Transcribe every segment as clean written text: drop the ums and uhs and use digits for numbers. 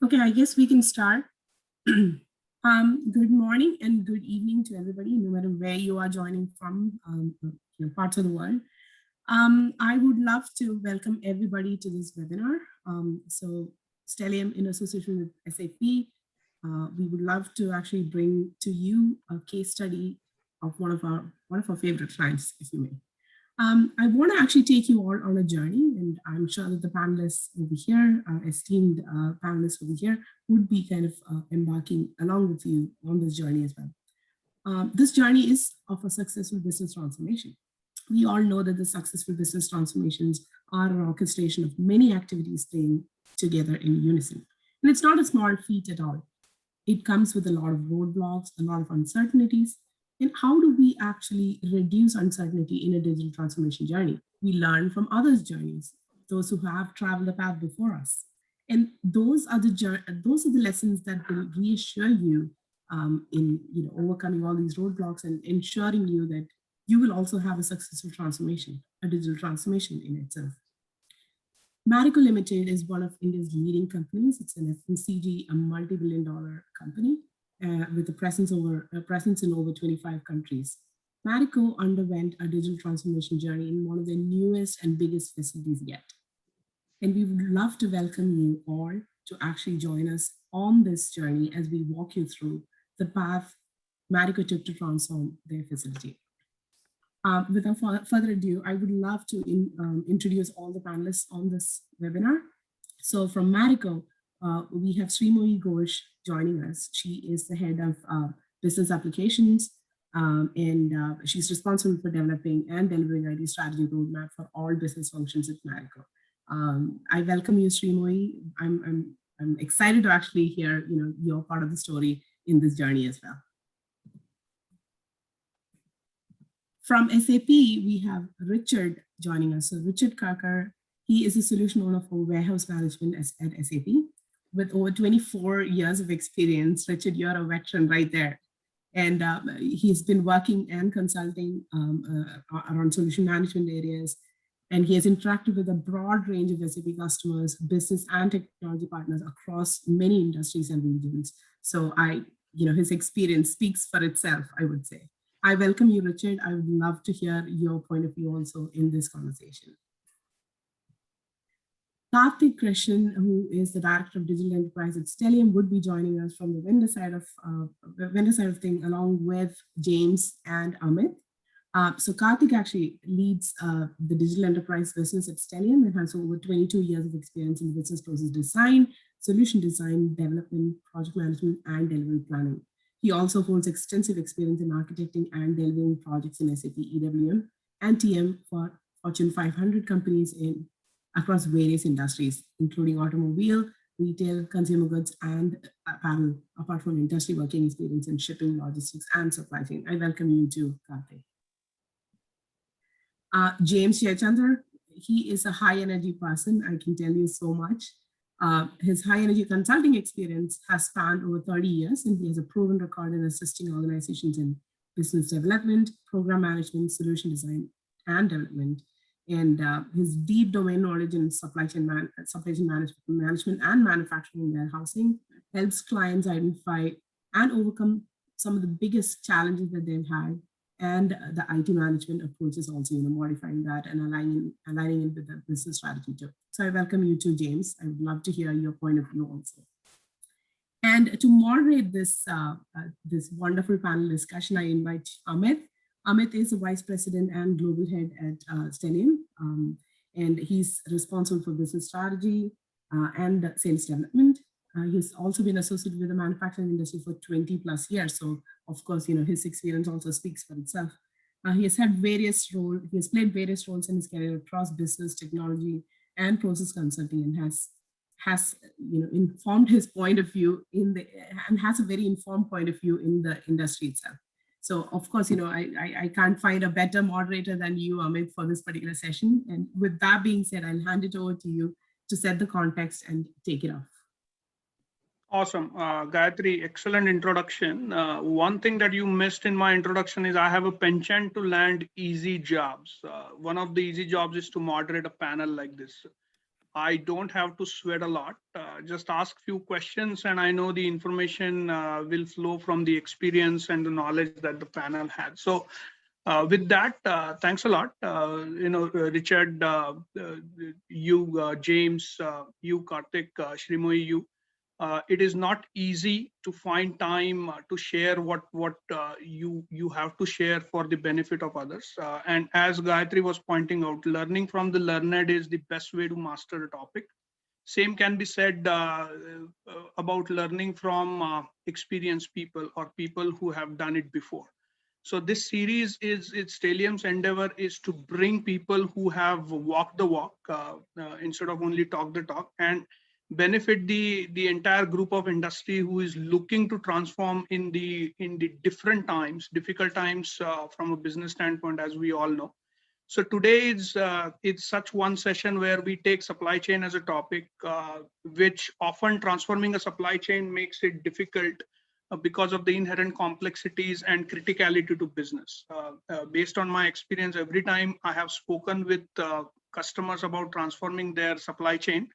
Okay, I guess we can start. Good morning and good evening to everybody, no matter where you are joining from, parts of the world. I would love to welcome everybody to this webinar. So Stellium, in association with SAP, we would love to actually bring to you a case study of one of our favorite clients, if you may. I want to actually take you all on a journey, and I'm sure that the panelists over here, esteemed panelists over here, would be kind of embarking along with you on this journey as well. This journey is of a successful business transformation. We all know that the successful business transformations are an orchestration of many activities playing together in unison. And it's not a small feat at all. It comes with a lot of roadblocks, a lot of uncertainties. And how do we actually reduce uncertainty in a digital transformation journey? We learn from others' journeys, those who have traveled the path before us. And those are the lessons that will reassure you in overcoming all these roadblocks and ensuring you that you will also have a successful transformation, a digital transformation in itself. Marico Limited is one of India's leading companies. It's an FMCG, a multi-billion-dollar company with a presence in over 25 countries. Marico underwent a digital transformation journey in one of the newest and biggest facilities yet. And we would love to welcome you all to actually join us on this journey as we walk you through the path Marico took to transform their facility. Without further ado, I would love to introduce all the panelists on this webinar. So from Marico, we have Srimoyi Ghosh joining us. She is the head of business applications, and she's responsible for developing and delivering IT strategy roadmap for all business functions at Marico. I welcome you, Srimoyi. I'm excited to actually hear your part of the story in this journey as well. From SAP, we have Richard joining us. So Richard Körber, he is a solution owner for warehouse management at SAP. With over 24 years of experience, Richard, you're a veteran right there. And he's been working and consulting around solution management areas. And he has interacted with a broad range of SAP customers, business and technology partners across many industries and regions. So his experience speaks for itself, I would say. I welcome you, Richard. I would love to hear your point of view also in this conversation. Karthik Krishnan, who is the Director of Digital Enterprise at Stellium, would be joining us from the vendor side of things, along with James and Amit. So Karthik actually leads the digital enterprise business at Stellium and has over 22 years of experience in business process design, solution design, development, project management, and delivery planning. He also holds extensive experience in architecting and delivering projects in SAP EWM and TM for Fortune 500 companies across various industries, including automobile, retail, consumer goods, and apparel, apart from industry working experience in shipping, logistics, and supply chain. I welcome you too, Karthik. James Jayachandra, he is a high energy person, I can tell you so much. His high energy consulting experience has spanned over 30 years, and he has a proven record in assisting organizations in business development, program management, solution design, and development. And his deep domain knowledge in supply chain management and manufacturing and warehousing helps clients identify and overcome some of the biggest challenges that they've had. And the IT management approach is also modifying that and aligning it with the business strategy too. So I welcome you too, James. I would love to hear your point of view also. And to moderate this, this wonderful panel discussion, I invite Amit. Amit is the Vice President and Global Head at Stellium, and he's responsible for business strategy and sales development. He's also been associated with the manufacturing industry for 20 plus years. So of course, his experience also speaks for itself. He has had various roles, he has played various roles in his career across business, technology, and process consulting, and has informed his point of view and has a very informed point of view in the industry itself. So of course, I can't find a better moderator than you, Amit, for this particular session. And with that being said, I'll hand it over to you to set the context and take it off. Awesome. Gayatri, excellent introduction. One thing that you missed in my introduction is I have a penchant to land easy jobs. One of the easy jobs is to moderate a panel like this. I don't have to sweat a lot. just ask few questions, and I know the information will flow from the experience and the knowledge that the panel had. So with that, thanks a lot. Richard, James, Karthik, Shrimoi, it is not easy to find time to share what you have to share for the benefit of others. And as Gayatri was pointing out, learning from the learned is the best way to master a topic. Same can be said about learning from experienced people or people who have done it before. So this series it's Stellium's endeavor is to bring people who have walked the walk instead of only talk the talk, and benefit the entire group of industry who is looking to transform in the different times, difficult times from a business standpoint, as we all know. So today it's such one session where we take supply chain as a topic, which often transforming a supply chain makes it difficult because of the inherent complexities and criticality to business. Based on my experience, every time I have spoken with customers about transforming their supply chain,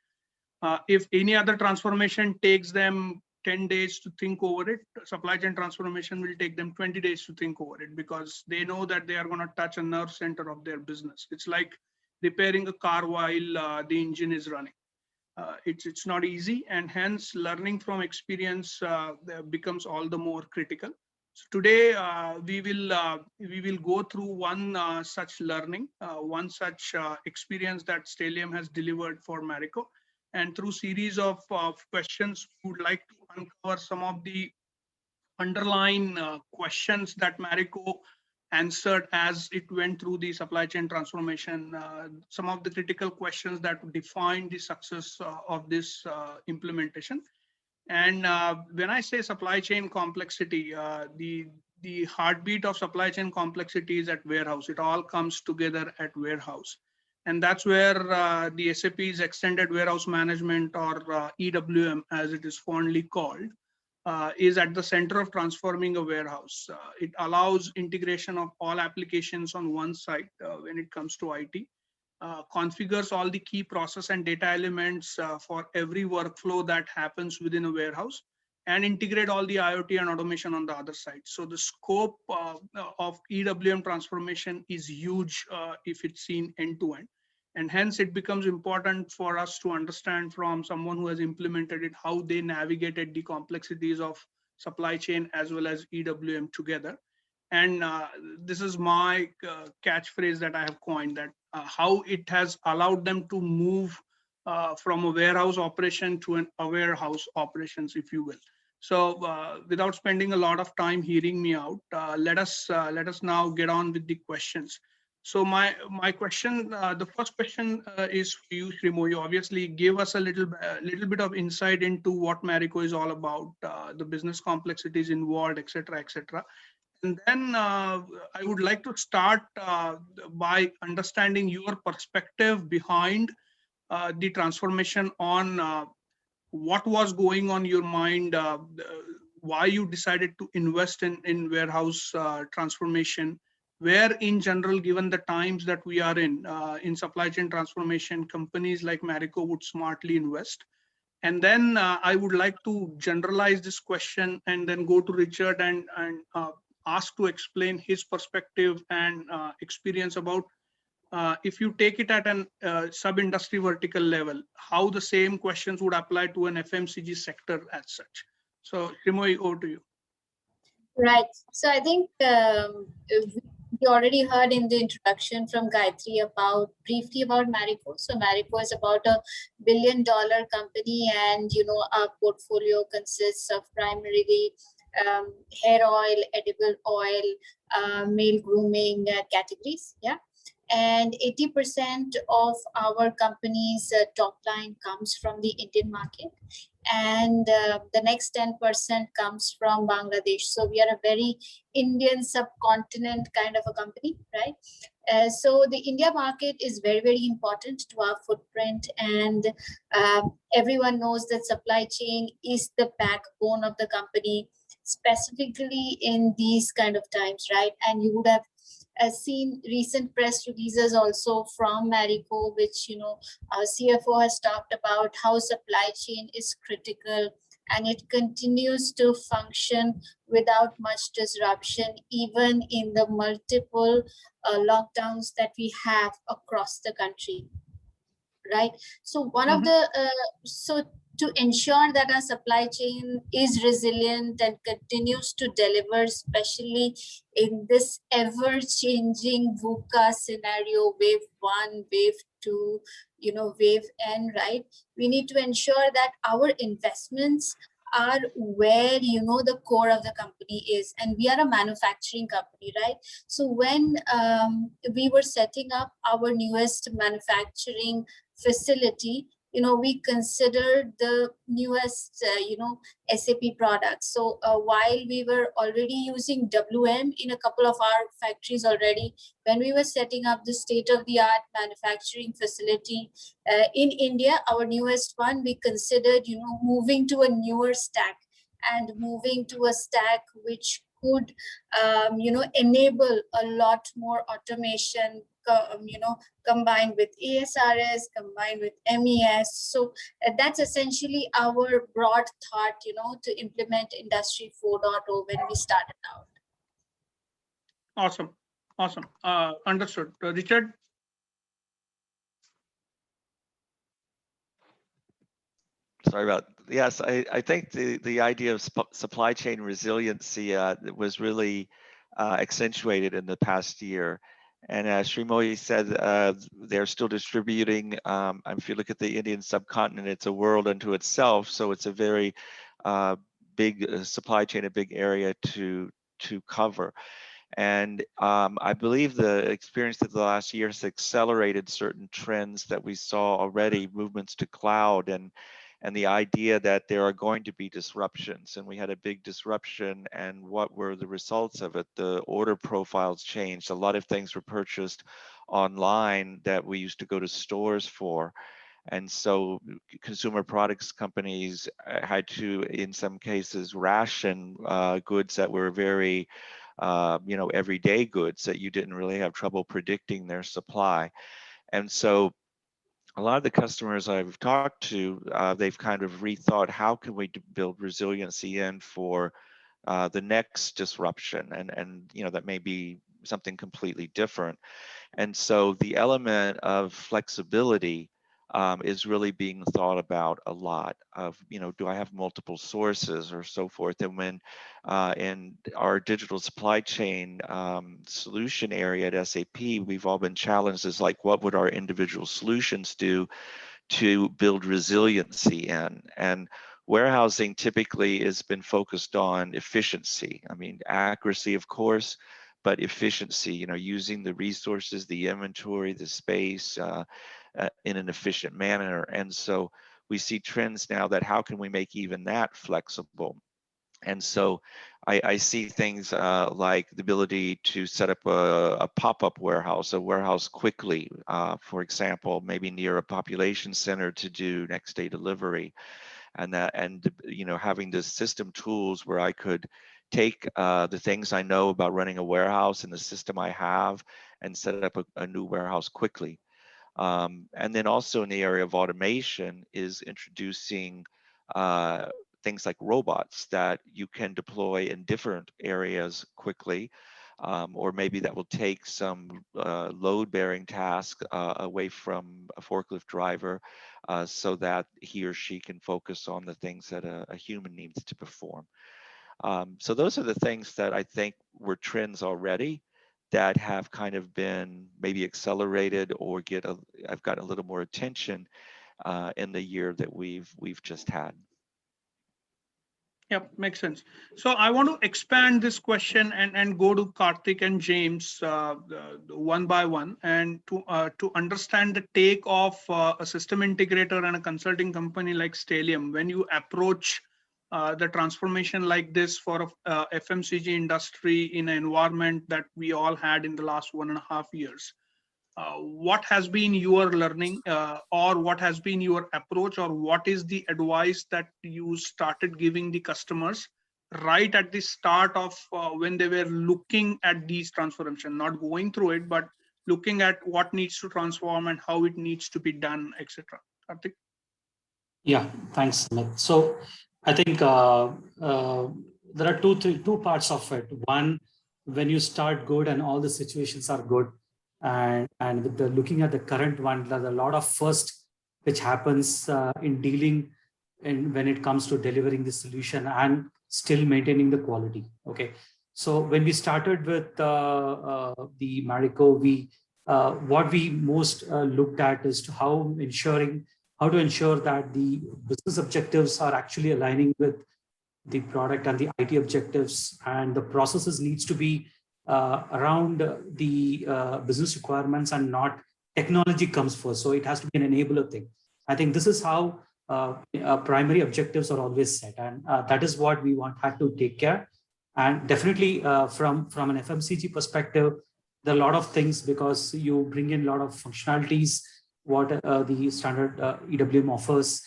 if any other transformation takes them 10 days to think over it, supply chain transformation will take them 20 days to think over it, because they know that they are going to touch a nerve center of their business. It's like repairing a car while the engine is running. It's not easy, and hence learning from experience becomes all the more critical. So today we will go through one such learning, one such experience that Stellium has delivered for Marico. And through series of questions, we would like to uncover some of the underlying questions that Marico answered as it went through the supply chain transformation, some of the critical questions that define the success of this implementation. And when I say supply chain complexity, the heartbeat of supply chain complexity is at warehouse. It all comes together at warehouse. And that's where the SAP's extended warehouse management, or EWM as it is fondly called, is at the center of transforming a warehouse. It allows integration of all applications on one site when it comes to IT, configures all the key process and data elements for every workflow that happens within a warehouse, and integrate all the IoT and automation on the other side. So the scope of EWM transformation is huge if it's seen end to end. And hence it becomes important for us to understand from someone who has implemented it, how they navigated the complexities of supply chain as well as EWM together. And this is my catchphrase that I have coined, that how it has allowed them to move from a warehouse operation to an warehouse operations, if you will. So without spending a lot of time hearing me out, let us now get on with the questions. So my question, the first question is for you, Shrimo. You obviously gave us a little bit of insight into what Marico is all about, the business complexities involved, etc., etc. And then I would like to start by understanding your perspective behind the transformation on what was going on in your mind, why you decided to invest in warehouse transformation, where in general, given the times that we are in supply chain transformation, companies like Marico would smartly invest. And then I would like to generalize this question and then go to Richard and ask to explain his perspective and experience about if you take it at an sub-industry vertical level, how the same questions would apply to an FMCG sector as such. So Shrimoy, over to you. Right. So I think we already heard in the introduction from Gayatri briefly about Marico. So Marico is about $1 billion company, and our portfolio consists of primarily hair oil, edible oil, male grooming categories. Yeah. And 80% of our company's top line comes from the Indian market, and the next 10% comes from Bangladesh. So we are a very Indian subcontinent kind of a company, right? So the India market is very, very important to our footprint, and everyone knows that supply chain is the backbone of the company, specifically in these kind of times, right? And you would have seen recent press releases also from Marico, which, our CFO has talked about how supply chain is critical and it continues to function without much disruption, even in the multiple lockdowns that we have across the country. Right. So one of the so to ensure that our supply chain is resilient and continues to deliver, especially in this ever-changing VUCA scenario, wave 1, wave 2, wave N, right? We need to ensure that our investments are where, the core of the company is. And we are a manufacturing company, right? So when we were setting up our newest manufacturing facility, we considered the newest, SAP products. So while we were already using WM in a couple of our factories already, when we were setting up the state-of-the-art manufacturing facility in India, our newest one, we considered, moving to a newer stack and moving to a stack which could, enable a lot more automation, combined with ASRS, combined with MES. So that's essentially our broad thought, to implement Industry 4.0 when we started out. Awesome. Awesome. Understood. Richard? Sorry about, yes, I think the idea of supply chain resiliency was really accentuated in the past year. And as Srimoyi said, they're still distributing. If you look at the Indian subcontinent, it's a world unto itself. So it's a very big supply chain, a big area to cover. And I believe the experience of the last year has accelerated certain trends that we saw already, movements to cloud and the idea that there are going to be disruptions. And we had a big disruption, and what were the results of it? The order profiles changed. A lot of things were purchased online that we used to go to stores for. And so consumer products companies had to, in some cases, ration goods that were very, everyday goods that you didn't really have trouble predicting their supply. And so a lot of the customers I've talked to, they've kind of rethought how can we build resiliency in for the next disruption, and that may be something completely different. And so the element of flexibility is really being thought about a lot. Of do I have multiple sources or so forth? And when in our digital supply chain solution area at SAP, we've all been challenged as like, what would our individual solutions do to build resiliency in? And warehousing typically has been focused on efficiency. I mean, accuracy, of course, but efficiency, using the resources, the inventory, the space in an efficient manner. And so we see trends now that how can we make even that flexible? And so I see things like the ability to set up a pop-up warehouse, a warehouse quickly, for example, maybe near a population center to do next day delivery. And having the system tools where I could take the things I know about running a warehouse and the system I have and set up a new warehouse quickly. And then also in the area of automation is introducing things like robots that you can deploy in different areas quickly, or maybe that will take some load-bearing task away from a forklift driver so that he or she can focus on the things that a human needs to perform. So those are the things that I think were trends already that have kind of been maybe accelerated or I've gotten a little more attention in the year that we've just had. Yep, makes sense. So I want to expand this question and go to Karthik and James one by one, and to understand the take of a system integrator and a consulting company like Stellium. When you approach the transformation like this for a FMCG industry in an environment that we all had in the last 1.5 years, what has been your learning or what has been your approach, or what is the advice that you started giving the customers right at the start of when they were looking at these transformation, not going through it, but looking at what needs to transform and how it needs to be done, etc. Karthik? Yeah, thanks, Amit. So I think there are two parts of it. One, when you start good and all the situations are good, and with the looking at the current one, there's a lot of first which happens in dealing and when it comes to delivering the solution and still maintaining the quality. Okay, so when we started with the Marico, we what we most looked at is to how to ensure that the business objectives are actually aligning with the product and the IT objectives, and the processes needs to be around the business requirements and not technology comes first. So it has to be an enabler thing. I think this is how primary objectives are always set, and that is what we had to take care. And definitely from an FMCG perspective, there are a lot of things because you bring in a lot of functionalities what the standard EWM offers.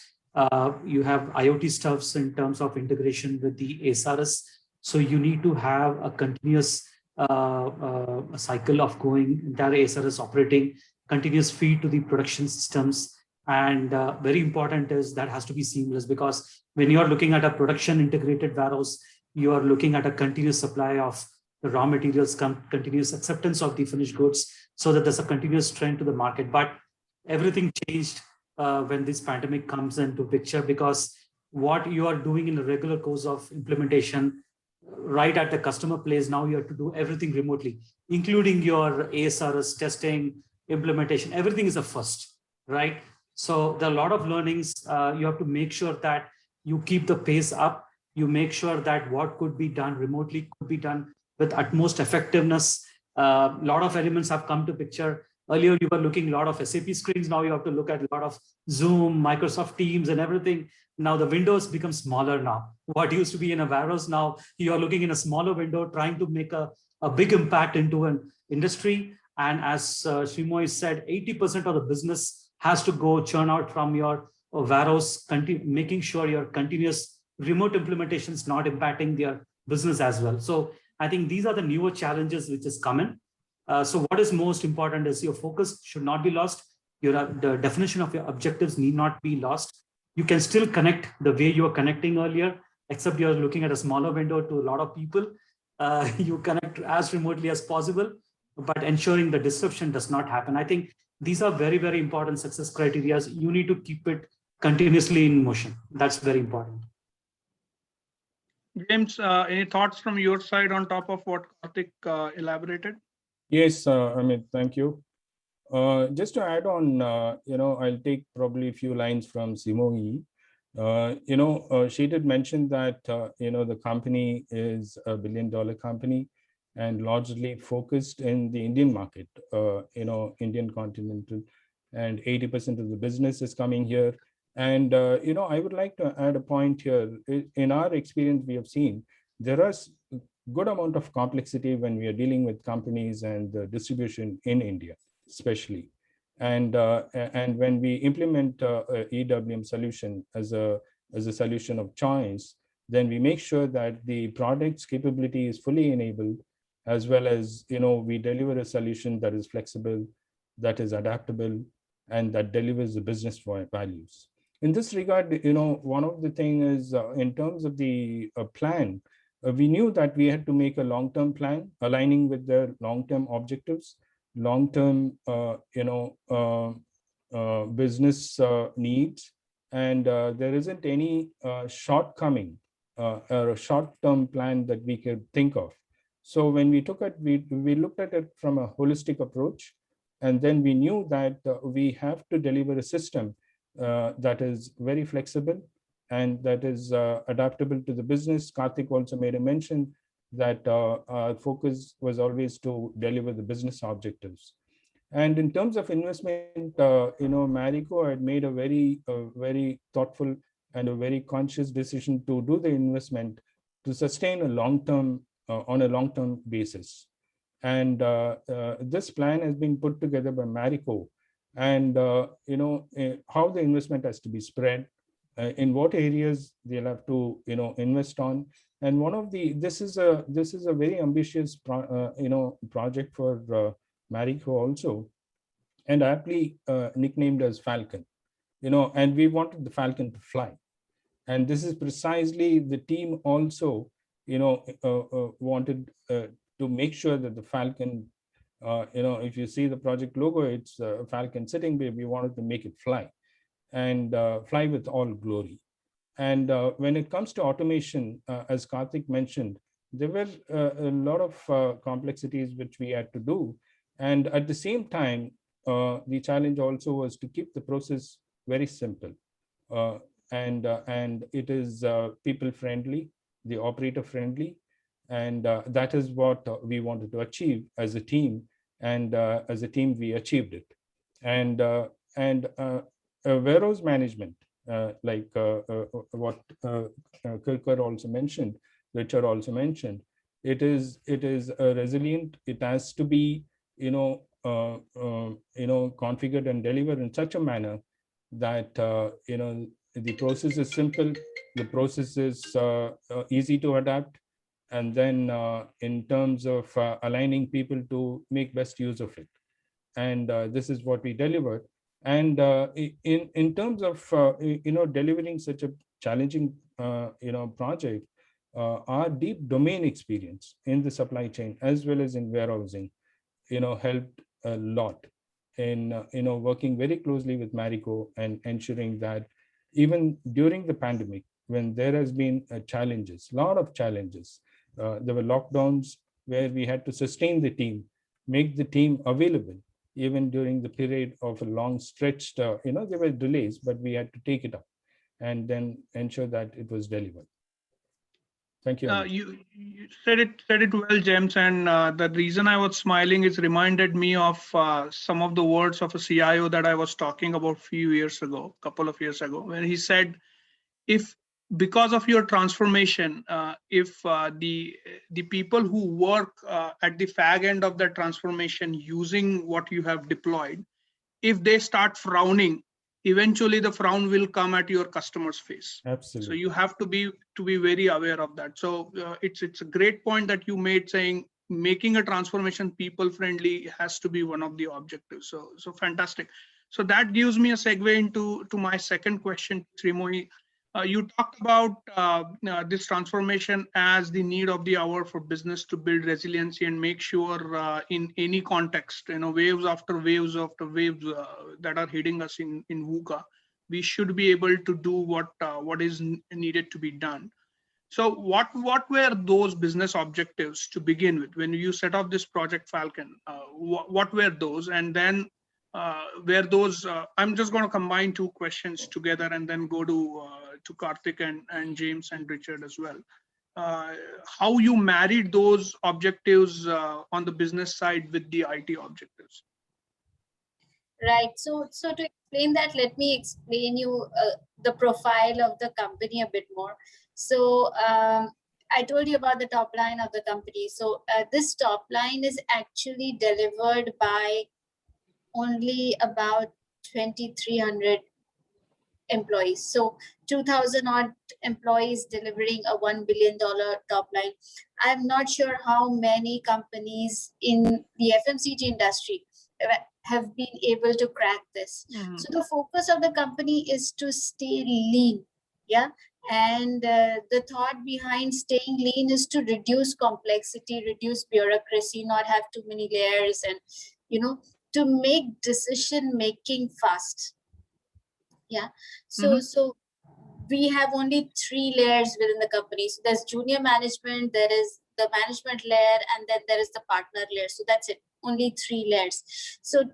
You have IoT stuffs in terms of integration with the ASRS. So you need to have a continuous cycle of going, entire ASRS operating, continuous feed to the production systems. And very important is that has to be seamless, because when you are looking at a production integrated warehouse, you are looking at a continuous supply of the raw materials, continuous acceptance of the finished goods, so that there's a continuous trend to the market. But everything changed when this pandemic comes into picture, because what you are doing in the regular course of implementation right at the customer place, now you have to do everything remotely, including your ASRS testing, implementation, everything is a first, right? So there are a lot of learnings. You have to make sure that you keep the pace up. You make sure that what could be done remotely could be done with utmost effectiveness. A lot of elements have come to picture. Earlier, you were looking a lot of SAP screens. Now you have to look at a lot of Zoom, Microsoft Teams and everything. Now the windows become smaller now. What used to be in a warehouse, now you are looking in a smaller window, trying to make a big impact into an industry. And as Srimoy said, 80% of the business has to go churn out from your warehouse, making sure your continuous remote implementation is not impacting their business as well. So I think these are the newer challenges which is coming. So what is most important is your focus should not be lost. The definition of your objectives need not be lost. You can still connect the way you were connecting earlier, except you're looking at a smaller window to a lot of people. You connect as remotely as possible, but ensuring the disruption does not happen. I think these are very, very important success criteria. You need to keep it continuously in motion. That's very important. James, any thoughts from your side on top of what Karthik elaborated? Yes, Amit, thank you. Just to add on, I'll take probably a few lines from Simoyi. She did mention that, the company is a billion-dollar company and largely focused in the Indian market, Indian continental, and 80% of the business is coming here. And, I would like to add a point here. In our experience, we have seen there is good amount of complexity when we are dealing with companies and the distribution in India, especially. And when we implement a EWM solution as a solution of choice, then we make sure that the product's capability is fully enabled, as well as, we deliver a solution that is flexible, that is adaptable, and that delivers the business values. In this regard, one of the things is in terms of the plan, we knew that we had to make a long-term plan aligning with their long-term objectives, long-term, business needs, and there isn't any shortcoming or a short-term plan that we could think of. So when we looked at it from a holistic approach, and then we knew that we have to deliver a system that is very flexible and that is adaptable to the business. Karthik also made a mention that our focus was always to deliver the business objectives. And in terms of investment, Marico had made a very thoughtful and a very conscious decision to do the investment to sustain a long-term on a long-term basis. And this plan has been put together by Marico, and how the investment has to be spread, in what areas they'll have to, invest on. And one of the, this is a very ambitious, project for Marico also, and aptly nicknamed as Falcon, and we wanted the Falcon to fly. And this is precisely the team also, wanted to make sure that the Falcon, if you see the project logo, it's a Falcon sitting there. We wanted to make it fly, and fly with all glory. And when it comes to automation, as Karthik mentioned, there were a lot of complexities which we had to do. And at the same time, the challenge also was to keep the process very simple. And it is people friendly, the operator friendly. And that is what we wanted to achieve as a team. And as a team, we achieved it. And warehouse management, like what Körber also mentioned, Richard also mentioned, it is resilient. It has to be, configured and delivered in such a manner that the process is simple, the process is easy to adapt, and then in terms of aligning people to make best use of it. And this is what we delivered. And in terms of delivering such a challenging project, our deep domain experience in the supply chain as well as in warehousing helped a lot in working very closely with Marico and ensuring that even during the pandemic, when there has been challenges, a lot of challenges, there were lockdowns where we had to sustain the team, make the team available even during the period of a long stretched, there were delays, but we had to take it up and then ensure that it was delivered. Thank you. You said it well, James. And the reason I was smiling is reminded me of some of the words of a CIO that I was talking about a couple of years ago, when he said, if because of your transformation, if the people who work at the fag end of the transformation using what you have deployed, if they start frowning, eventually the frown will come at your customer's face. Absolutely. So you have to be very aware of that. So it's a great point that you made, saying making a transformation people friendly has to be one of the objectives. So fantastic. So that gives me a segue into my second question, Srimohi. You talked about this transformation as the need of the hour for business to build resiliency and make sure in any context, waves after waves after waves that are hitting us in VUCA, we should be able to do what is needed to be done. So what were those business objectives to begin with when you set up this Project Falcon? What were those? And then were those, I'm just going to combine two questions together and then go to Karthik and James and Richard as well. How you married those objectives on the business side with the IT objectives? Right. So to explain that, let me explain you the profile of the company a bit more. So I told you about the top line of the company. So this top line is actually delivered by only about 2,300 employees. So 2,000 odd employees delivering a $1 billion top line. I'm not sure how many companies in the FMCG industry have been able to crack this. So the focus of the company is to stay lean. Yeah. And the thought behind staying lean is to reduce complexity, reduce bureaucracy, not have too many layers, and, to make decision making fast. Yeah. So we have only 3 layers within the company. So there's junior management, there is the management layer, and then there is the partner layer. So that's it, only 3 layers. So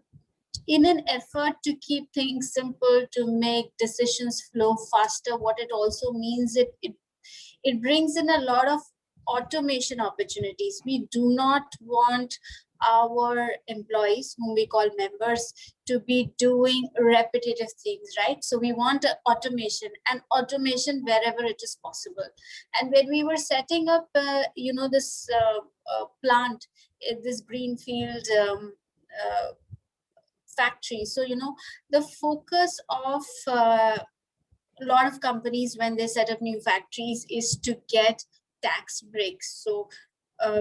in an effort to keep things simple, to make decisions flow faster, what it also means, it brings in a lot of automation opportunities. We do not want our employees, whom we call members, to be doing repetitive things, right? So we want automation, and automation wherever it is possible. And when we were setting up, this plant, this greenfield factory, so the focus of a lot of companies, when they set up new factories, is to get tax breaks. So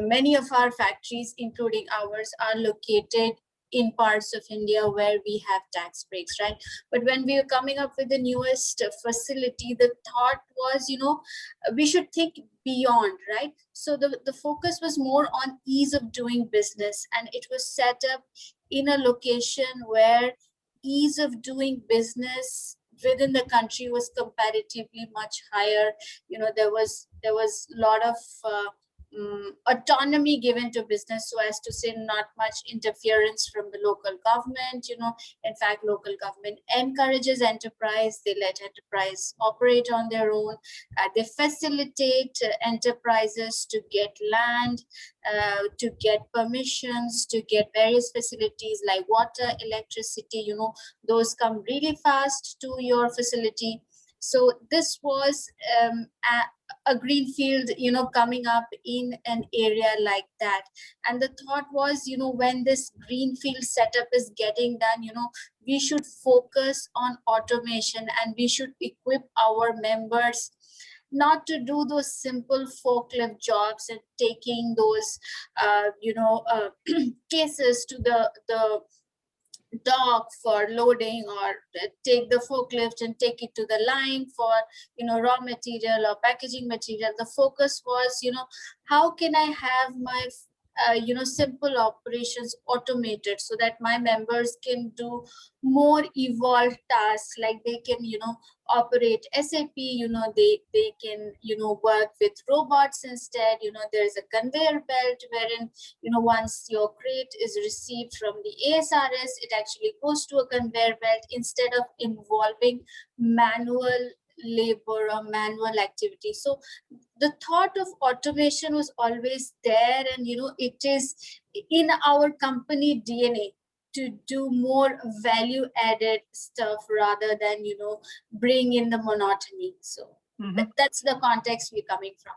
many of our factories, including ours, are located in parts of India where we have tax breaks, right? But when we were coming up with the newest facility, the thought was, we should think beyond, right? So the focus was more on ease of doing business, and it was set up in a location where ease of doing business within the country was comparatively much higher. There was a lot of autonomy given to business, so as to say not much interference from the local government. In fact, local government encourages enterprise. They let enterprise operate on their own. They facilitate enterprises to get land, to get permissions, to get various facilities like water, electricity. Those come really fast to your facility. So this was a greenfield, coming up in an area like that. And the thought was, when this greenfield setup is getting done, we should focus on automation, and we should equip our members not to do those simple forklift jobs and taking those, cases to the dock for loading, or take the forklift and take it to the line for raw material or packaging material. The focus was, how can I have my simple operations automated, so that my members can do more evolved tasks, like they can operate SAP. They can work with robots instead. There's a conveyor belt wherein once your crate is received from the ASRS, it actually goes to a conveyor belt, instead of involving manual labor or manual activity. So the thought of automation was always there, and it is in our company DNA to do more value added stuff, rather than bring in the monotony. So that's the context we're coming from.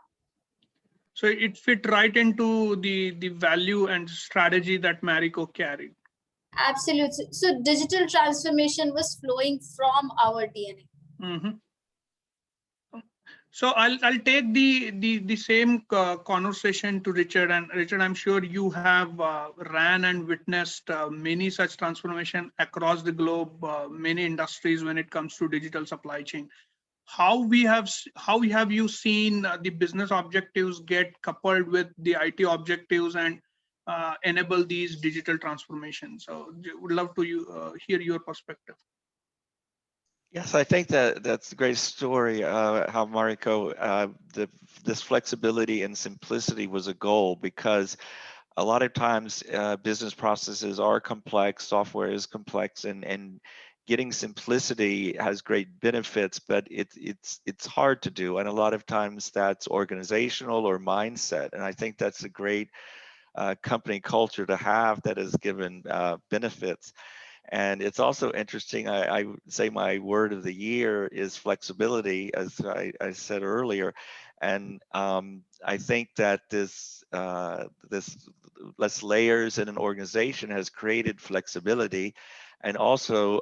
So it fit right into the value and strategy that Marico carried. Absolutely. So digital transformation was flowing from our DNA. So I'll take the same conversation to Richard. And Richard, I'm sure you have ran and witnessed many such transformation across the globe, many industries when it comes to digital supply chain. How have you seen the business objectives get coupled with the IT objectives and enable these digital transformations? So would love to hear your perspective. Yes, I think that's a great story. How Marico, this flexibility and simplicity was a goal, because a lot of times business processes are complex, software is complex, and getting simplicity has great benefits, but it's hard to do, and a lot of times that's organizational or mindset. And I think that's a great company culture to have that has given benefits. And it's also interesting, I would say my word of the year is flexibility, as I said earlier. And I think that this less layers in an organization has created flexibility, and also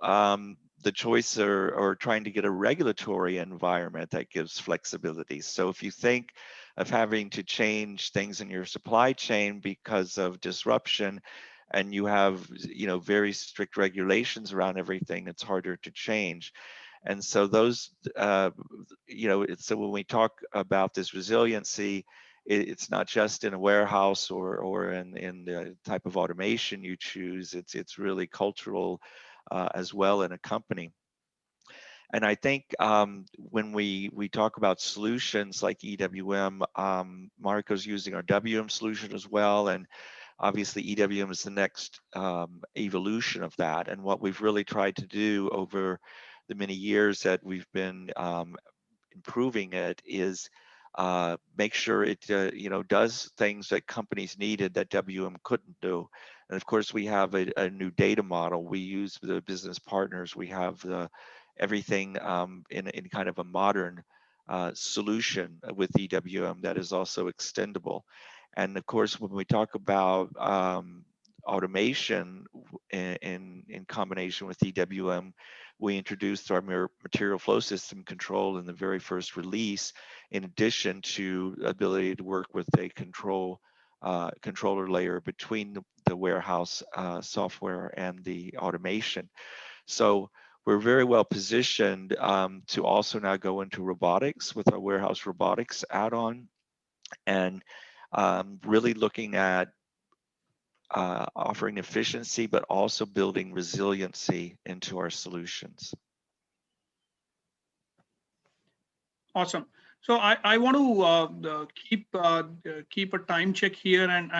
the choice or trying to get a regulatory environment that gives flexibility. So if you think of having to change things in your supply chain because of disruption, and you have very strict regulations around everything, it's harder to change. And so those so when we talk about this resiliency, it's not just in a warehouse or in the type of automation you choose. It's really cultural as well in a company. And I think when we talk about solutions like EWM, Marico's using our WM solution as well, and obviously EWM is the next evolution of that. And what we've really tried to do over the many years that we've been improving it is make sure it does things that companies needed that WM couldn't do. And of course, we have a new data model. We use the business partners. We have everything in kind of a modern solution with EWM that is also extendable. And of course, when we talk about automation in combination with EWM, we introduced our material flow system control in the very first release, in addition to the ability to work with a controller layer between the warehouse software and the automation. So we're very well positioned to also now go into robotics with our warehouse robotics add-on, and really looking at offering efficiency, but also building resiliency into our solutions. Awesome. So I want to keep a time check here, and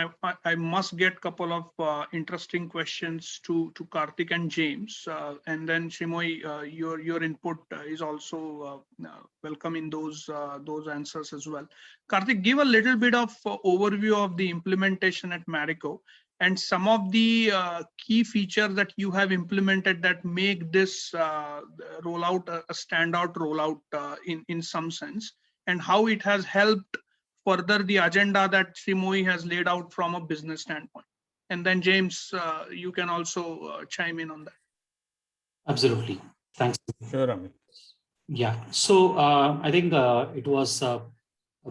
I must get a couple of interesting questions to Karthik and James, and then Srimoy, your input is also welcome in those answers as well. Karthik, give a little bit of overview of the implementation at Marico and some of the key features that you have implemented that make this rollout a standout rollout in some sense, and how it has helped further the agenda that Srimoy has laid out from a business standpoint. And then James, you can also chime in on that. Absolutely. Thanks. Sure, Amit. Yeah. So I think it was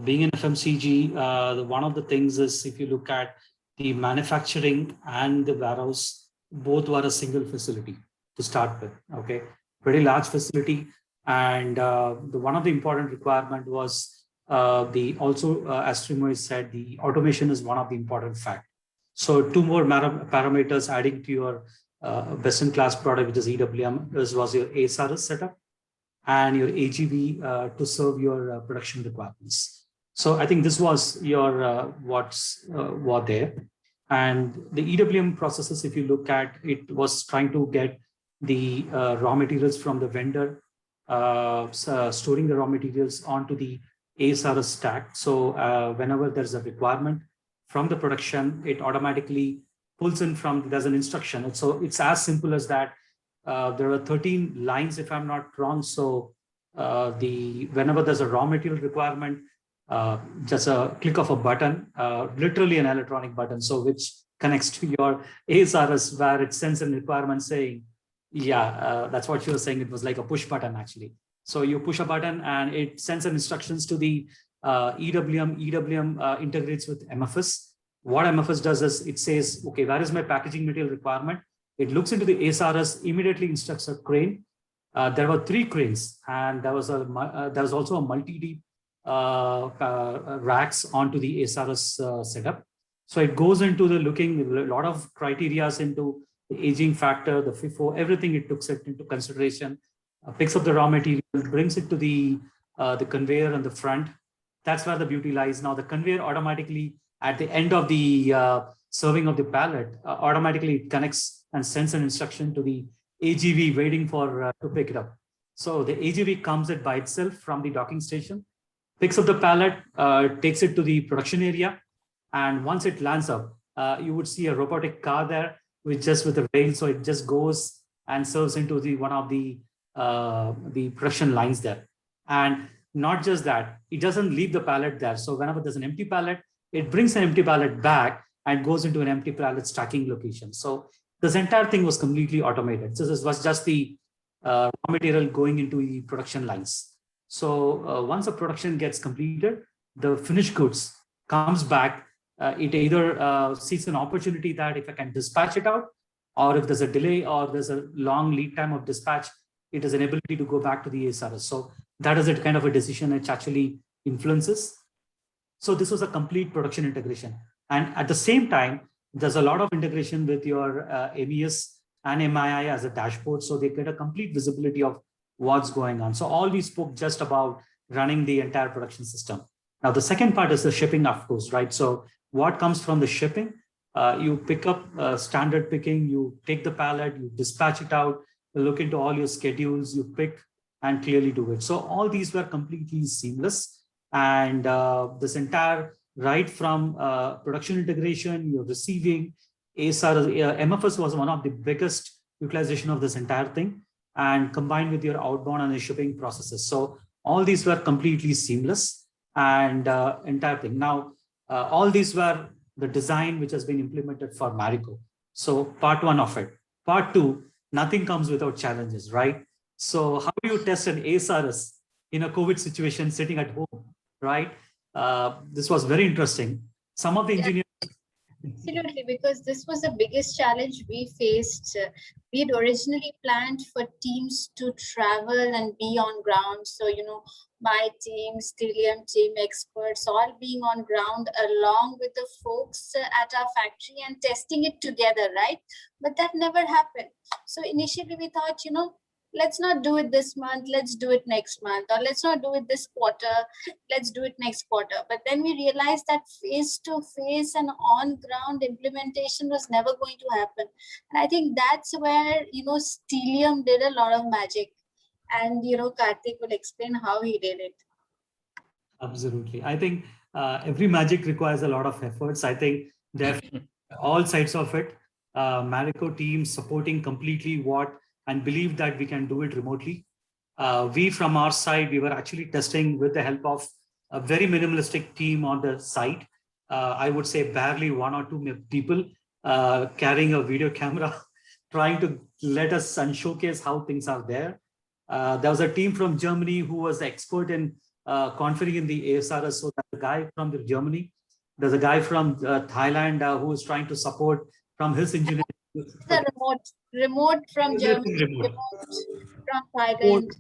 being in FMCG, one of the things is, if you look at the manufacturing and the warehouse, both were a single facility to start with. Okay, pretty large facility. And one of the important requirement was as Srimoy said, the automation is one of the important fact. So two more parameters adding to your best-in-class product, which is EWM, was your ASRS setup and your AGV to serve your production requirements. So I think this was your what there. And the EWM processes, if you look at it, was trying to get the raw materials from the vendor, storing the raw materials onto the ASRS stack. So whenever there's a requirement from the production, it automatically pulls in from, there's an instruction. So it's as simple as that. There are 13 lines, if I'm not wrong. So whenever there's a raw material requirement, just a click of a button, literally an electronic button, so which connects to your ASRS, where it sends a requirement saying, that's what you were saying. It was like a push button actually. So you push a button and it sends instructions to the EWM. EWM integrates with MFS. What MFS does is it says, okay, where is my packaging material requirement? It looks into the ASRS, immediately instructs a crane. There were 3 cranes, and there was also a multi-deep racks onto the ASRS setup. So it goes into the looking a lot of criterias into the aging factor, the FIFO, everything it took into consideration, picks up the raw material, brings it to the conveyor on the front. That's where the beauty lies. Now the conveyor automatically at the end of the serving of the pallet, automatically it connects and sends an instruction to the AGV waiting for to pick it up. So the AGV comes it by itself from the docking station, picks up the pallet, takes it to the production area. And once it lands up, you would see a robotic car there with a rail. So it just goes and serves into one of the production lines there. And not just that, it doesn't leave the pallet there. So whenever there's an empty pallet, it brings an empty pallet back and goes into an empty pallet stacking location. So this entire thing was completely automated. So this was just the raw material going into the production lines. So once a production gets completed, the finished goods comes back. It either sees an opportunity that if I can dispatch it out, or if there's a delay or there's a long lead time of dispatch, it has an ability to go back to the ASRS. So that is a kind of a decision which actually influences. So this was a complete production integration. And at the same time, there's a lot of integration with your MES and MII as a dashboard. So they get a complete visibility of what's going on. So all we spoke just about running the entire production system. Now, the second part is the shipping, of course, right? So what comes from the shipping? You pick up standard picking, you take the pallet, you dispatch it out, you look into all your schedules, you pick and clearly do it. So all these were completely seamless. And this entire, right from production integration, you're receiving ASR, MFS was one of the biggest utilization of this entire thing, and combined with your outbound and the shipping processes. So all these were completely seamless and entire thing. Now, all these were the design which has been implemented for Marico. So part 1 of it. Part 2, nothing comes without challenges, right? So how do you test an ASRS in a COVID situation sitting at home, right? This was very interesting. Some of the engineers. Absolutely, because this was the biggest challenge we faced. We had originally planned for teams to travel and be on ground. So, my team, Stellium team, experts, all being on ground along with the folks at our factory and testing it together, right? But that never happened. So initially we thought, let's not do it this month, let's do it next month, or let's not do it this quarter, let's do it next quarter. But then we realized that face-to-face and on-ground implementation was never going to happen. And I think that's where, Stellium did a lot of magic. And, Karthik will explain how he did it. Absolutely. I think every magic requires a lot of efforts. I think definitely all sides of it, Marico team supporting completely and believe that we can do it remotely. We from our side, we were actually testing with the help of a very minimalistic team on the site. I would say barely 1 or 2 people carrying a video camera, trying to let us and showcase how things are there. There was a team from Germany who was the expert in configuring in the ASRS. So there's a guy from Germany. There's a guy from Thailand who is trying to support from his engineering. The remote from Germany, remote from Thailand.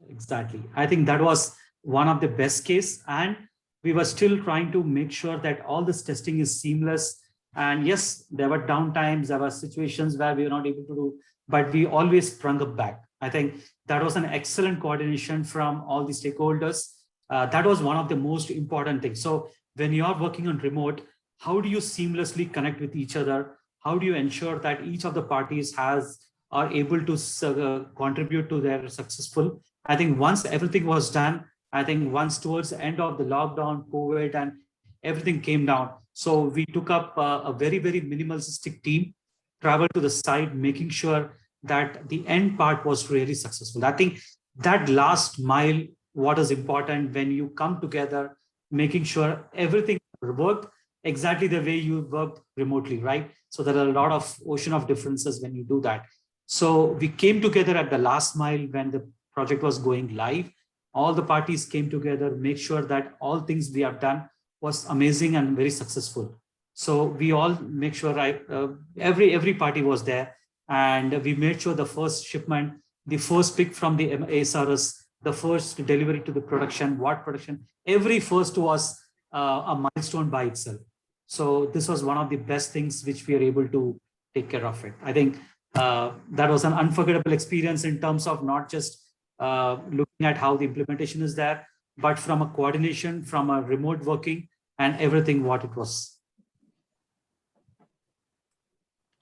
Exactly. I think that was one of the best case, and we were still trying to make sure that all this testing is seamless. And yes, there were downtimes, there were situations where we were not able to do, but we always sprung up back. I think that was an excellent coordination from all the stakeholders. That was one of the most important things. So when you are working on remote, how do you seamlessly connect with each other? How do you ensure that each of the parties are able to contribute to their successful? I think once everything was done, I think once towards the end of the lockdown, COVID, and everything came down. So we took up a very, very minimalistic team, traveled to the site, making sure that the end part was really successful. I think that last mile, what is important when you come together, making sure everything worked exactly the way you worked remotely, right? So there are a lot of ocean of differences when you do that. So we came together at the last mile when the project was going live. All the parties came together, make sure that all things we have done was amazing and very successful. So we all make sure every party was there, and we made sure the first shipment, the first pick from the ASRS, the first delivery to the production, every first was a milestone by itself. So this was one of the best things which we are able to take care of it. I think that was an unforgettable experience in terms of not just looking at how the implementation is there, but from a coordination, from a remote working and everything what it was.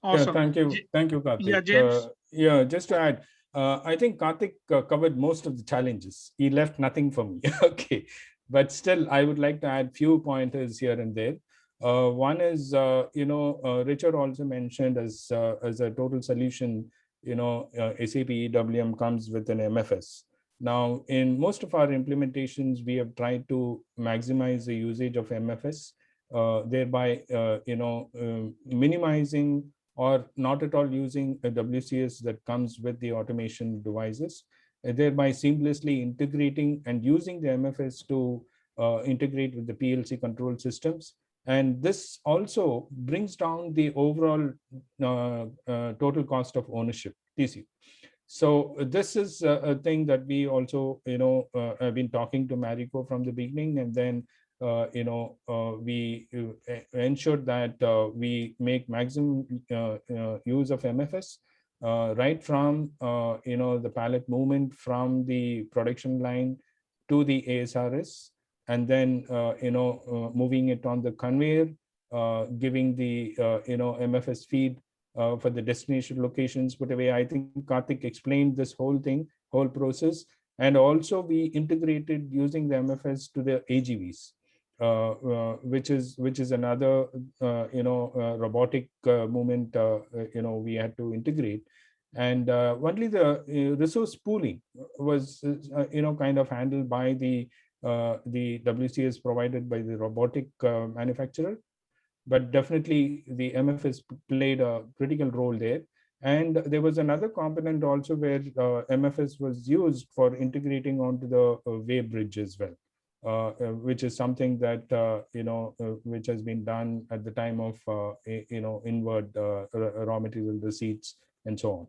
Awesome. Yeah, thank you, Karthik. Yeah, James. Just to add, I think Karthik covered most of the challenges. He left nothing for me. Okay, but still, I would like to add few pointers here and there. One is, Richard also mentioned as a total solution, SAP EWM comes with an MFS. Now, in most of our implementations, we have tried to maximize the usage of MFS, thereby, minimizing or not at all using a WCS that comes with the automation devices, thereby seamlessly integrating and using the MFS to integrate with the PLC control systems. And this also brings down the overall total cost of ownership, TC. So this is a thing that we also, have been talking to Marico from the beginning, and then we ensured that we make maximum use of MFS right from the pallet movement from the production line to the ASRS, and then moving it on the conveyor, giving the MFS feed for the destination locations. Whatever, I think Karthik explained this whole thing, whole process, and also we integrated using the MFS to the AGVs. Which is another robotic movement we had to integrate, and only the resource pooling was kind of handled by the WCS provided by the robotic manufacturer, but definitely the MFS played a critical role there. And there was another component also where MFS was used for integrating onto the way bridge as well, which is something that which has been done at the time of inward raw material receipts and so on.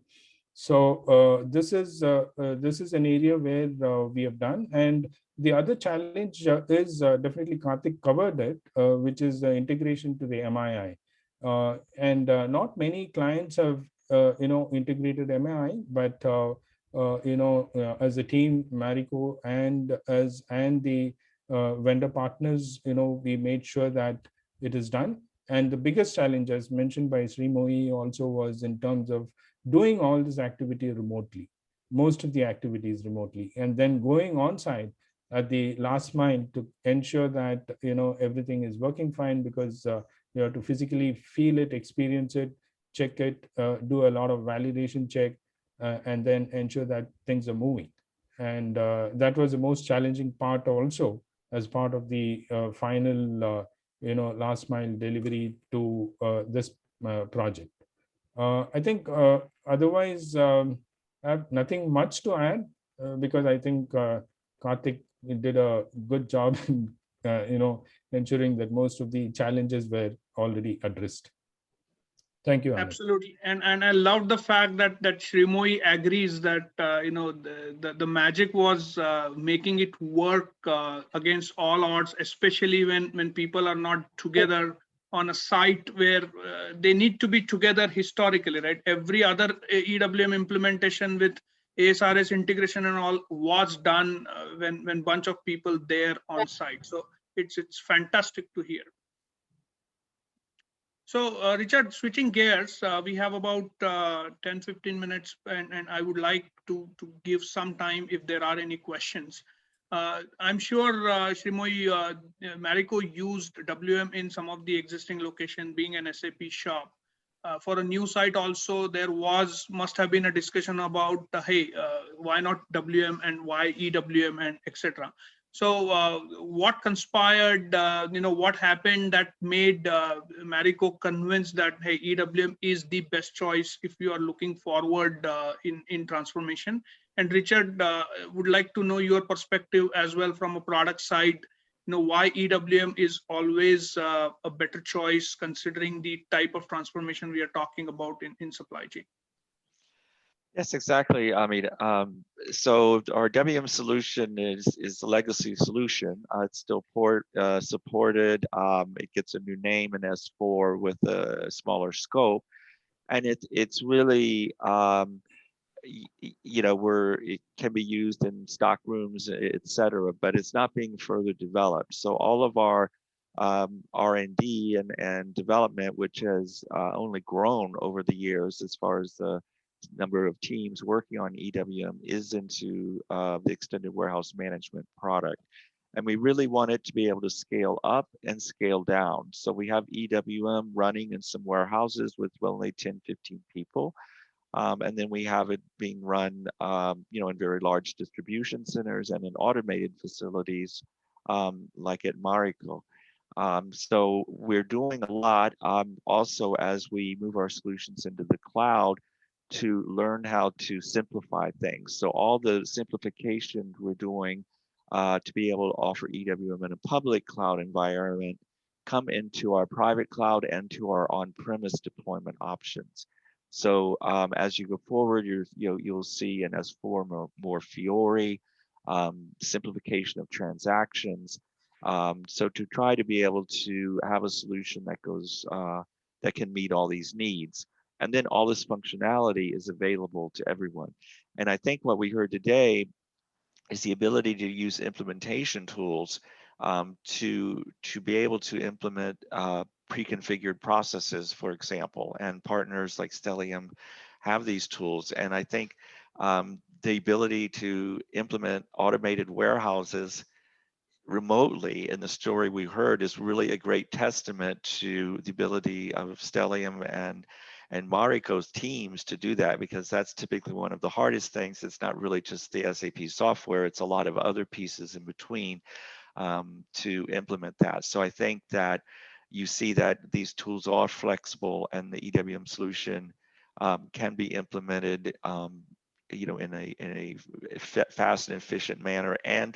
So this is an area where we have done. And the other challenge is definitely Karthik covered it, which is the integration to the MII. And not many clients have integrated MII, but as a team, Marico and the vendor partners, we made sure that it is done. And the biggest challenge, as mentioned by Sri Mohi, also was in terms of doing all this activity remotely, most of the activities remotely, and then going on site at the last mile to ensure that everything is working fine, because you have to physically feel it, experience it, check it, do a lot of validation check, and then ensure that things are moving. And that was the most challenging part also, as part of the final last mile delivery to this project. I think otherwise I have nothing much to add, because I think Karthik did a good job in ensuring that most of the challenges were already addressed. Thank you, Amit. Absolutely, and I love the fact that Shrimoy agrees that the magic was making it work against all odds, especially when people are not together on a site where they need to be together historically, right? Every other EWM implementation with ASRS integration and all was done when bunch of people there on site. So it's fantastic to hear. So Richard, switching gears, we have about 10-15 minutes, and I would like to give some time if there are any questions. I'm sure Shrimoy, Marico used WM in some of the existing location, being an SAP shop. For a new site also, there must have been a discussion about, hey, why not WM and why EWM and etc. So what conspired, what happened that made Marico convinced that, hey, EWM is the best choice if you are looking forward in transformation? And Richard, would like to know your perspective as well from a product side, why EWM is always a better choice considering the type of transformation we are talking about in supply chain. Yes, exactly. I mean, so our WM solution is the legacy solution. It's still supported. It gets a new name in S4 with a smaller scope, and it's really it can be used in stock rooms, etc. But it's not being further developed. So all of our R&D and development, which has only grown over the years as far as the number of teams working on EWM, is into the extended warehouse management product. And we really want it to be able to scale up and scale down. So we have EWM running in some warehouses with only 10, 15 people. And then we have it being run, in very large distribution centers and in automated facilities, like at Marico. So we're doing a lot also as we move our solutions into the cloud to learn how to simplify things. So all the simplification we're doing to be able to offer EWM in a public cloud environment come into our private cloud and to our on-premise deployment options. So as you go forward, you'll see in S4 more Fiori, simplification of transactions. So to try to be able to have a solution that goes that can meet all these needs. And then all this functionality is available to everyone. And I think what we heard today is the ability to use implementation tools to be able to implement pre-configured processes, for example, and partners like Stellium have these tools. And I think the ability to implement automated warehouses remotely in the story we heard is really a great testament to the ability of Stellium and Marico's teams to do that, because that's typically one of the hardest things. It's not really just the SAP software, it's a lot of other pieces in between to implement that. So I think that you see that these tools are flexible, and the EWM solution can be implemented, in a fast and efficient manner, and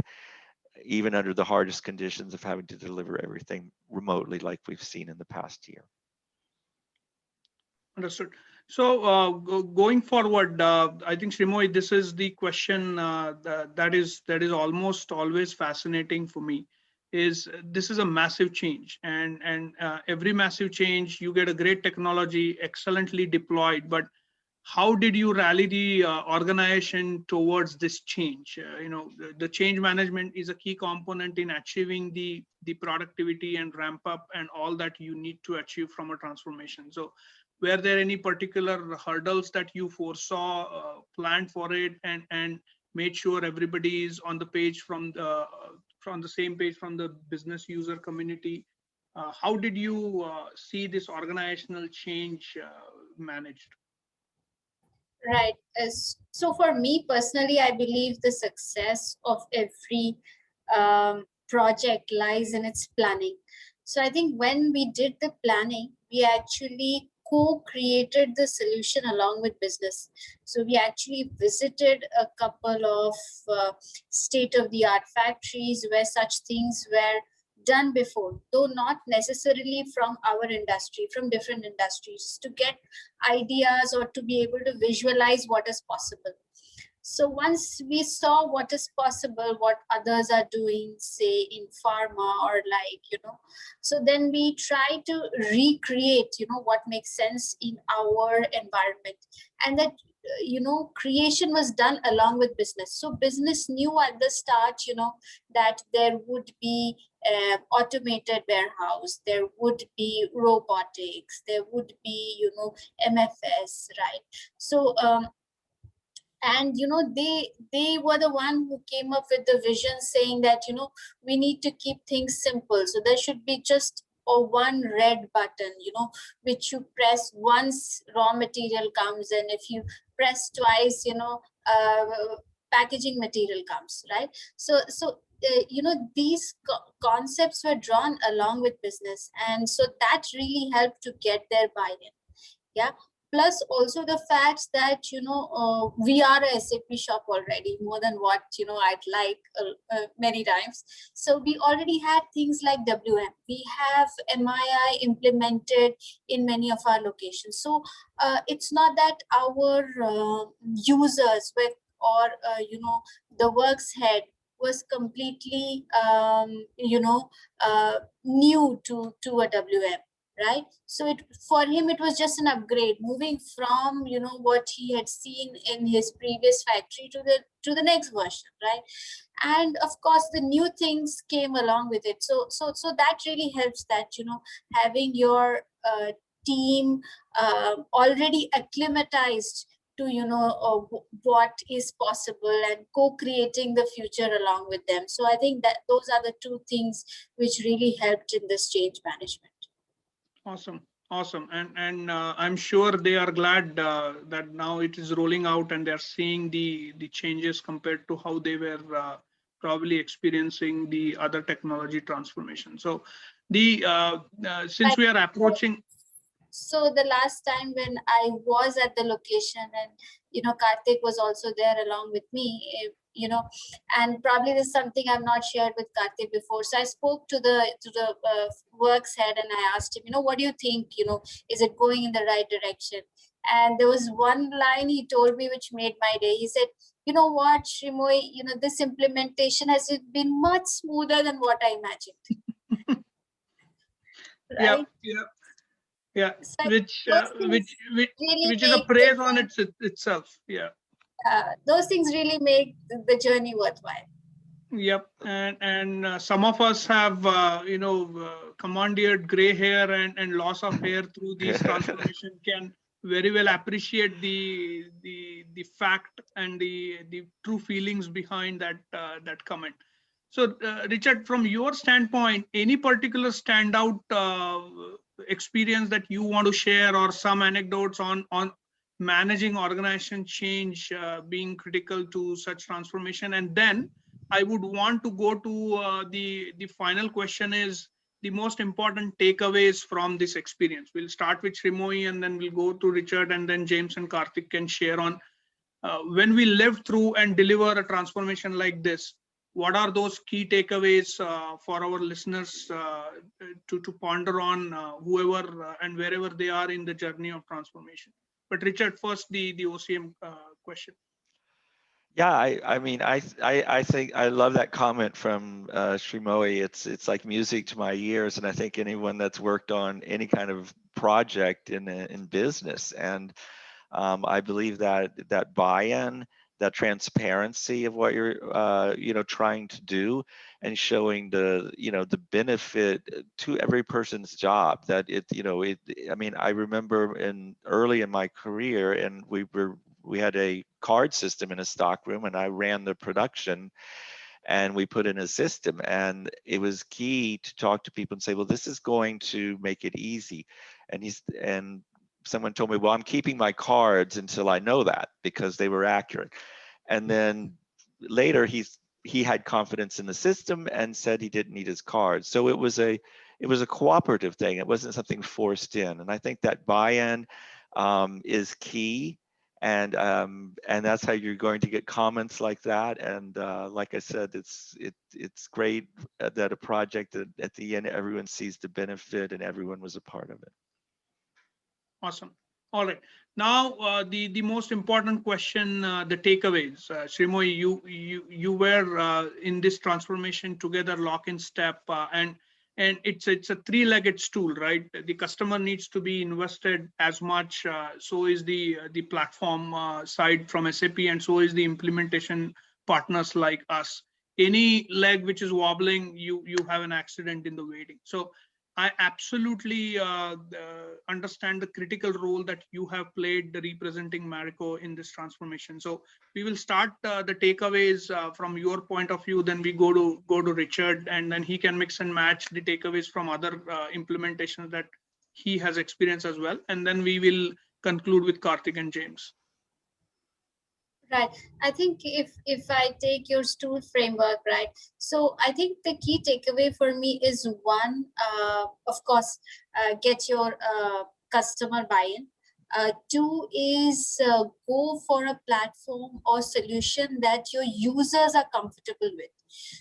even under the hardest conditions of having to deliver everything remotely, like we've seen in the past year. Understood. So going forward, I think Srimoy, this is the question that is almost always fascinating for me. This is a massive change, and every massive change, you get a great technology, excellently deployed, but how did you rally the organization towards this change? The change management is a key component in achieving the productivity and ramp up and all that you need to achieve from a transformation. So were there any particular hurdles that you foresaw, planned for it, and made sure everybody is on the page from the same page from the business user community? How did you see this organizational change managed? Right. So for me personally, I believe the success of every project lies in its planning. So I think when we did the planning, we actually co-created the solution along with business. So we actually visited a couple of state-of-the-art factories where such things were done before, though not necessarily from our industry, from different industries, to get ideas or to be able to visualize what is possible. So once we saw what is possible, what others are doing, say in pharma or so then we try to recreate, what makes sense in our environment. And that, creation was done along with business. So business knew at the start, that there would be automated warehouse, there would be robotics, there would be, MFS, right? So, and they were the one who came up with the vision, saying that we need to keep things simple. So there should be just one red button, which you press once raw material comes, and if you press twice, packaging material comes, right? So these concepts were drawn along with business, and so that really helped to get their buy-in. Yeah. Plus also the fact that, we are a SAP shop already, more than what, I'd like many times. So we already had things like WM. We have MII implemented in many of our locations. So it's not that our users were, or, the works head was completely, new to a WM. Right. So for him, it was just an upgrade, moving from, what he had seen in his previous factory to the next version. Right. And of course, the new things came along with it. So that really helps, that, having your team already acclimatized to, what is possible, and co-creating the future along with them. So I think that those are the two things which really helped in this change management. Awesome. And I'm sure they are glad that now it is rolling out and they're seeing the changes compared to how they were probably experiencing the other technology transformation. So since we are approaching. So the last time when I was at the location, and Karthik was also there along with me, and probably this is something I've not shared with Karthik before. So I spoke to the works head, and I asked him, what do you think? Is it going in the right direction? And there was one line he told me which made my day. He said, you know what, Srimoy, this implementation has been much smoother than what I imagined. Right? Yeah, so which is a praise on itself. Yeah. Those things really make the journey worthwhile. Yep, and some of us have commandeered gray hair and loss of hair through these transformation can very well appreciate the fact and the true feelings behind that comment. So Richard, from your standpoint, any particular standout experience that you want to share, or some anecdotes on managing organization change being critical to such transformation? And then I would want to go to the final question is the most important takeaways from this experience. We'll start with Srimoy and then we'll go to Richard, and then James and Karthik can share on when we live through and deliver a transformation like this, what are those key takeaways for our listeners to ponder on, whoever and wherever they are in the journey of transformation. But Richard, first the OCM question. Yeah, I mean, I think I love that comment from Srimoy. It's like music to my ears, and I think anyone that's worked on any kind of project in business, and I believe that buy-in, that transparency of what you're trying to do, and showing the benefit to every person's job. That I mean, I remember early in my career, and we had a card system in a stock room, and I ran the production, and we put in a system, and it was key to talk to people and say, well, this is going to make it easy. And someone told me, well, I'm keeping my cards until I know that, because they were accurate. And then later he had confidence in the system and said he didn't need his cards. So it was a cooperative thing. It wasn't something forced in. And I think that buy-in is key. And that's how you're going to get comments like that. And like I said, it's great that a project that at the end everyone sees the benefit and everyone was a part of it. Awesome. All right. Now the most important question, the takeaways. Srimoy, you were in this transformation together, lock in step, and it's a three-legged stool, right? The customer needs to be invested as much. So is the platform side from SAP, and so is the implementation partners like us. Any leg which is wobbling, you have an accident in the waiting. So I absolutely understand the critical role that you have played representing Marico in this transformation. So we will start the takeaways from your point of view. Then we go to Richard, and then he can mix and match the takeaways from other implementations that he has experienced as well. And then we will conclude with Karthik and James. Right. I think if I take your stool framework, right, so I think the key takeaway for me is one, of course, get your customer buy-in. Two is go for a platform or solution that your users are comfortable with.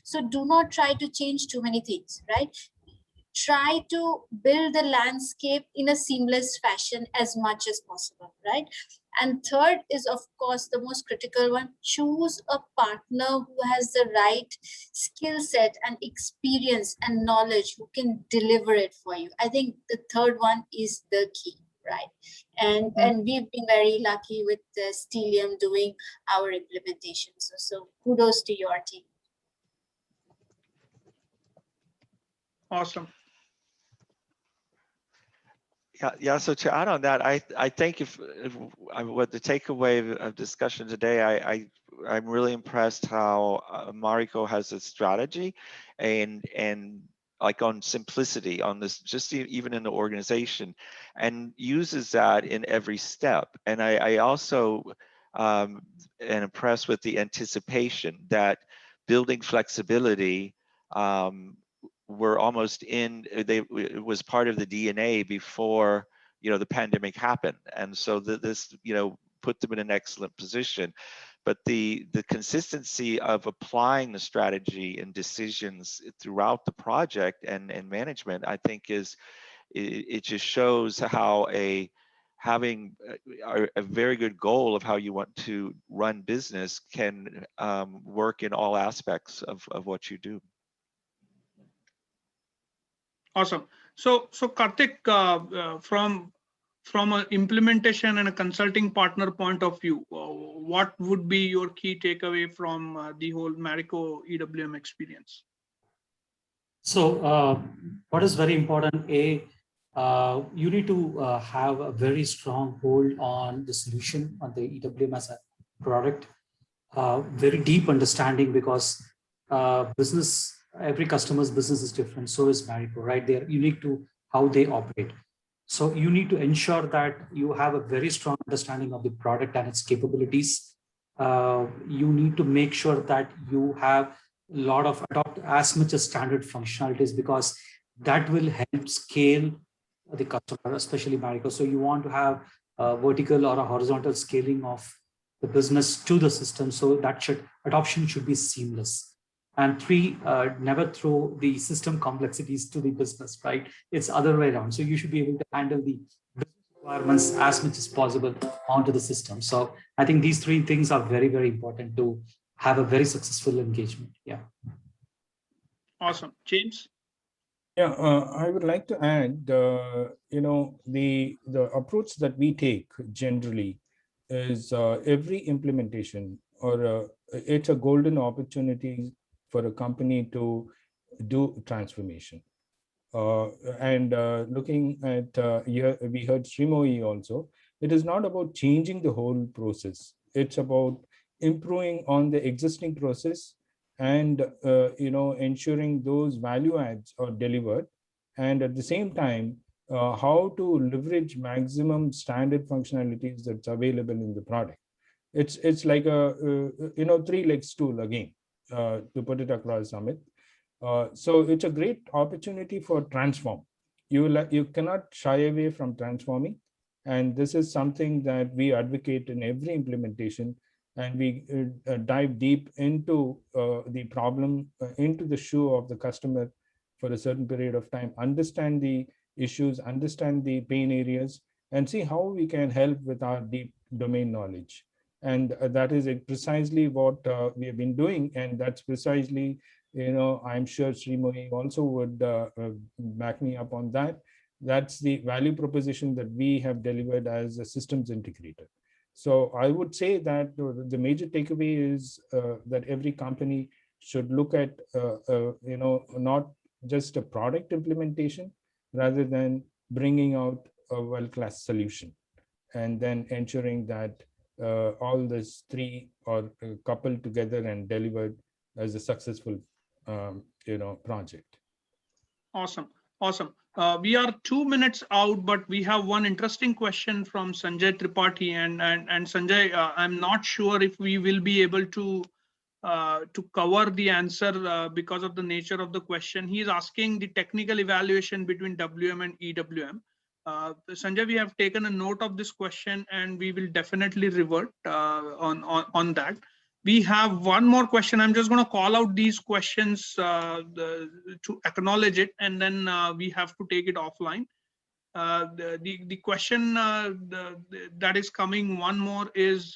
So do not try to change too many things, right? Try to build the landscape in a seamless fashion as much as possible, right? And third is, of course, the most critical one, choose a partner who has the right skill set and experience and knowledge who can deliver it for you. I think the third one is the key, right? And we've been very lucky with Stellium doing our implementation. So kudos to your team. Awesome. Yeah. So to add on that, I think if what the takeaway of discussion today, I'm really impressed how Marico has a strategy, and like on simplicity on this, just even in the organization, and uses that in every step. And I also am impressed with the anticipation that building flexibility. Were almost it was part of the DNA before the pandemic happened, and so this put them in an excellent position. But the consistency of applying the strategy and decisions throughout the project and management, I think it just shows how having a very good goal of how you want to run business can work in all aspects of what you do. Awesome. So Karthik, from an implementation and a consulting partner point of view, what would be your key takeaway from the whole Marico EWM experience? So what is very important, you need to have a very strong hold on the solution, on the EWM as a product, very deep understanding, because every customer's business is different. So is Marico, right? They're unique to how they operate. So you need to ensure that you have a very strong understanding of the product and its capabilities. You need to make sure that you have adopt as much as standard functionalities, because that will help scale the customer, especially Marico. So you want to have a vertical or a horizontal scaling of the business to the system. So that adoption should be seamless. And three, never throw the system complexities to the business, right? It's other way around. So you should be able to handle the business requirements as much as possible onto the system. So I think these three things are very, very important to have a very successful engagement. Yeah. Awesome. James? Yeah, I would like to add, the approach that we take generally is every implementation, or it's a golden opportunity for a company to do transformation. And looking at here, we heard Srimoyi also. It is not about changing the whole process. It's about improving on the existing process and ensuring those value adds are delivered, and at the same time how to leverage maximum standard functionalities that's available in the product. It's like a three-leg stool again, to put it across, Amit. So it's a great opportunity for transform. You cannot shy away from transforming, and this is something that we advocate in every implementation. And we dive deep into the problem, into the shoe of the customer for a certain period of time, understand the issues, understand the pain areas, and see how we can help with our deep domain knowledge. And that is precisely what we have been doing, and that's precisely, I'm sure Srimoyi also would back me up on that. That's the value proposition that we have delivered as a systems integrator. So I would say that the major takeaway is that every company should look at, not just a product implementation, rather than bringing out a world-class solution, and then ensuring that all these three are coupled together and delivered as a successful project. Awesome. Awesome. We are 2 minutes out, but we have one interesting question from Sanjay Tripathi. And Sanjay, I'm not sure if we will be able to cover the answer because of the nature of the question. He is asking the technical evaluation between WM and EWM. Sanjay, we have taken a note of this question, and we will definitely revert on that. We have one more question. I'm just going to call out these questions to acknowledge it, and then we have to take it offline. The question that is coming, one more is,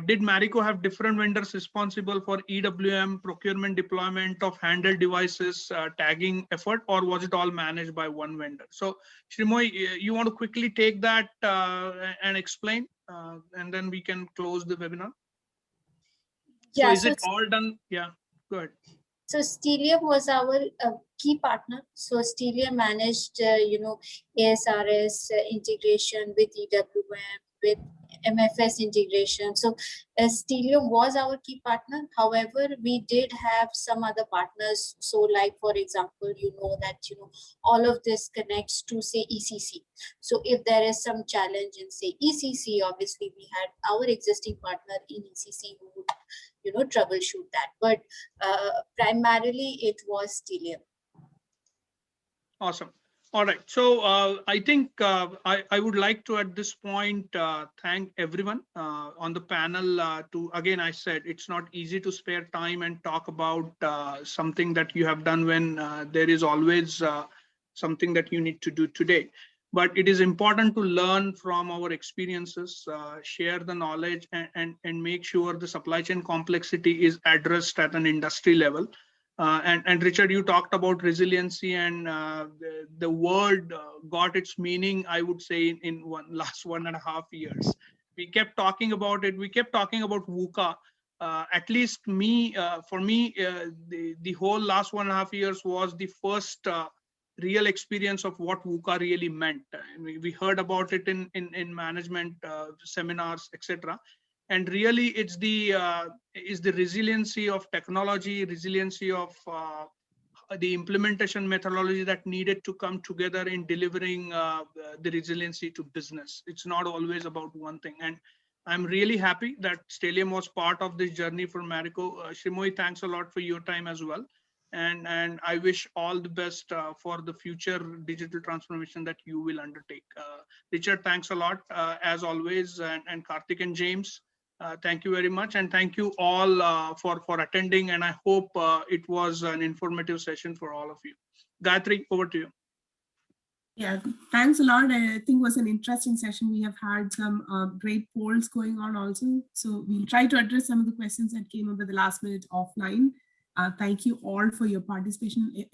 did Marico have different vendors responsible for EWM procurement, deployment of handheld devices, tagging effort, or was it all managed by one vendor? So Srimoyi, you want to quickly take that and explain, and then we can close the webinar? So Yeah, is it all done? Yeah, go ahead. So Stellium was our key partner. So Stellium managed, ASRS integration with EWM, with MFS integration. So Stellium was our key partner. However, we did have some other partners. So like, for example, all of this connects to, say, ECC. So if there is some challenge in, say, ECC, obviously we had our existing partner in ECC who would, troubleshoot that. But primarily it was Stellium. Awesome. All right. So I think I would like to, at this point, thank everyone on the panel. Again, I said it's not easy to spare time and talk about something that you have done when there is always something that you need to do today. But it is important to learn from our experiences, share the knowledge, and make sure the supply chain complexity is addressed at an industry level. And Richard, you talked about resiliency, and the word got its meaning, I would say, in last 1.5 years. We kept talking about it. We kept talking about VUCA. At least for me, the whole last 1.5 years was the first real experience of what VUCA really meant. And we heard about it in management seminars, etc. And really, it's the resiliency of technology, resiliency of the implementation methodology that needed to come together in delivering the resiliency to business. It's not always about one thing. And I'm really happy that Stellium was part of this journey for Marico. Srimoyi, thanks a lot for your time as well. And I wish all the best for the future digital transformation that you will undertake. Richard, thanks a lot as always, and Karthik and James, thank you very much, and thank you all for attending. And I hope it was an informative session for all of you. Gayatri, over to you. Yeah, thanks a lot. I think it was an interesting session. We have had some great polls going on also. So we'll try to address some of the questions that came up at the last minute offline. Thank you all for your participation.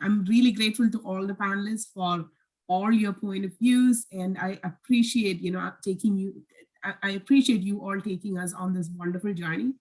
I'm really grateful to all the panelists for all your point of views. And I appreciate, I appreciate you all taking us on this wonderful journey.